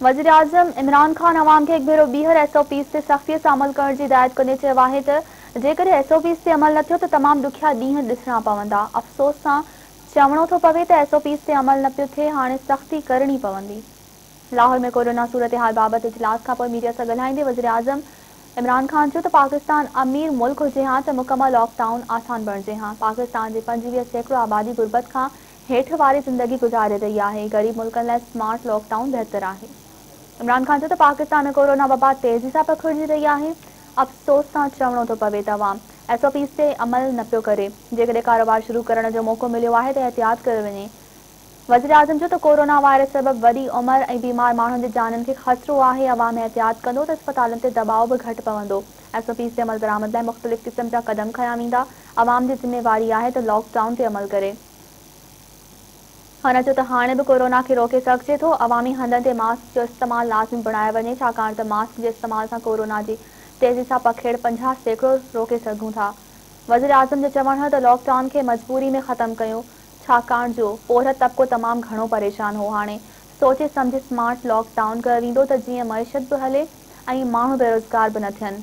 वज़ीर आज़म इमरान खान अवाम खे हिकु भेरो ॿीहर SOPs ते सख़्तीअ सां अमल करण जी हिदायत कंदे चयो आहे त जेकॾहिं SOPs ते अमल न थियो त तमामु ॾुखिया ॾींहं ॾिसणा पवंदा। अफ़सोस सां चवणो थो पवे त SOPs ते अमल न पियो थिए, हाणे सख़्ती करणी पवंदी। लाहौर में कोरोना सूरत हाल बाबति इजलास खां पोइ मीडिया सां ॻाल्हाईंदे वज़ीर आज़म इमरान खान चयो त पाकिस्तान अमीर मुल्क हुजे हा त मुकमल लॉकडाउन आसान बणिजे हा। पाकिस्तान जी 25% आबादी गुरबत खां हेठि वारी ज़िंदगी गुज़ारे रही आहे। ग़रीब मुल्कनि लाइ स्मार्ट लॉकडाउन बहितर आहे। इमरान खान चयो त पाकिस्तान में कोरोना वबा तेज़ी सां पखिड़िजी रही आहे। अफ़सोस सां चवणो थो पवे त अवाम SOPs ते अमल न पियो करे। जेकॾहिं कारोबार शुरू करण जो मौक़ो मिलियो आहे त एहतियात करे वञे। वज़ीर आज़म चयो त कोरोना वायरस सबबि वॾी उमिरि ऐं बीमार माण्हुनि जी जाननि खे ख़तरो आहे। अवाम एहतियात कंदो त अस्पतालनि ते दबाव बि घटि पवंदो। SOPs ते अमल दरामद लाइ मुख़्तलिफ़ क़िस्म जा क़दम खयां वेंदा। अवाम जी ज़िम्मेवारी आहे त लॉकडाउन ते अमल करे। हुन चयो त हाणे बि कोरोना खे रोके सघिजे थो। अवामी हंधनि ते मास्क जो इस्तेमालु लाज़िमी बणायो वञे, छाकाणि त मास्क जे इस्तेमाल सां कोरोना जी तेज़ी सां पखेड़ 50% रोके सघूं था। वज़ीर आज़म जो चवणु हो त लॉकडाउन खे मजबूरी में ख़तमु कयूं, छाकाणि जो पोरहर तबिको तमामु घणो परेशान हो। हाणे सोचे सम्झे स्मार्ट लॉकडाउन कयो वेंदो त जीअं मईशत बि हले ऐं माण्हू बेरोज़गार बि न थियनि।